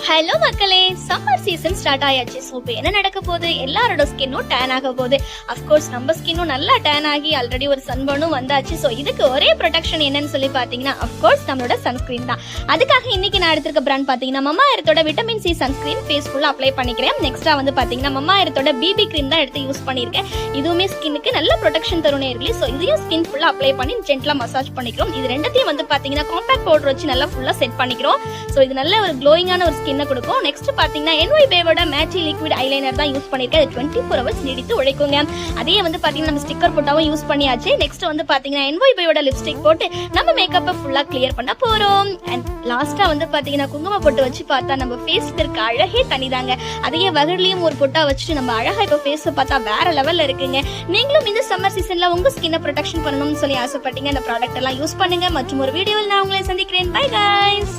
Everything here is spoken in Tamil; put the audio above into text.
ஹலோ மக்களே, சம்மர் சீசன் ஸ்டார்ட் ஆயாச்சு. ஸோ இப்போ என்ன நடக்க போகுது, எல்லாரோட ஸ்கின்னும் டேன் ஆக போகுது. அஃப்கோர்ஸ் நம்ம ஸ்கின்னும் நல்லா டேன் ஆகி ஆல்ரெடி ஒரு சன்பர்னும் வந்தாச்சு. ஸோ இதுக்கு ஒரே ப்ரொடெக்ஷன் என்னன்னு சொல்லி பார்த்தீங்கன்னா அஃப்கோர்ஸ் நம்மளோட சன்ஸ்கிரீன் தான். அதுக்காக இன்னைக்கு நான் எடுத்திருக்க பிராண்ட் பார்த்தீங்கன்னா மம்மா எர்த்தோட விட்டமின் சி சன்ஸ்கிரீன் ஃபேஸ் ஃபுல்லாக அப்ளை பண்ணிக்கிறேன். நெக்ஸ்ட்டாக வந்து பார்த்தீங்கன்னா மம்மா எர்த்தோட பிபி க்ரீம் தான் எடுத்து யூஸ் பண்ணியிருக்கேன். இதுவுமே ஸ்கின்னுக்கு நல்ல ப்ரொடெக்ஷன் தரும் நேர்களே. ஸோ இதையும் ஸ்கின் ஃபுல்லாக அப்ளை பண்ணி ஜென்டலாக மசாஜ் பண்ணிக்கிறோம். இது ரெண்டத்தையும் வந்து பார்த்தீங்கன்னா காம்பேக்ட் பவுடர் வச்சு நல்லா ஃபுல்லாக செட் பண்ணிக்கிறோம். ஸோ இது நல்ல ஒரு க்ளோயிங்கான ஒரு ஸ்கின்னை கொடுக்கும். நெக்ஸ்ட் பாத்தீங்கன்னா NY Baeவோட மேட்சி லிக்விட் ஐலைனர் தான் யூஸ் பண்ணிருக்கேன். 24 hours நீடித்து உழைக்குங்க. அதே வந்து பாத்தீங்கன்னா நம்ம ஸ்டிக்கர் போட்டாவும் யூஸ் பண்ணியாச்சு. நெக்ஸ்ட் வந்து பாத்தீங்கன்னா NY Baeவோட லிப்ஸ்டிக் போட்டு நம்ம மேக்கப்பை ஃபுல்லா கிளியர் பண்ண போறோம். அண்ட் லாஸ்டா வந்து பாத்தீங்கன்னா குங்கும பொட்டு வச்சு பார்த்தா நம்ம ஃபேஸ்க்கு இருக்க அழகே தனிதாங்க. அதையே வகர்லயும் ஒரு பொட்டா வச்சுட்டு நம்ம அழகா இப்ப ஃபேஸ் பார்த்தா வேற லெவல்ல இருக்குங்க. நீங்களும் இந்த சம்மர் சீசன்ல உங்க ஸ்கின்னை ப்ரொடெக்ஷன் பண்ணணும்னு சொல்லி ஆசைப்பட்டீங்க, இந்த ப்ராடக்ட் எல்லாம் யூஸ் பண்ணுங்க. மற்றும் ஒரு வீடியோவில் நான் உங்களை சந்திக்கிறேன். Bye guys.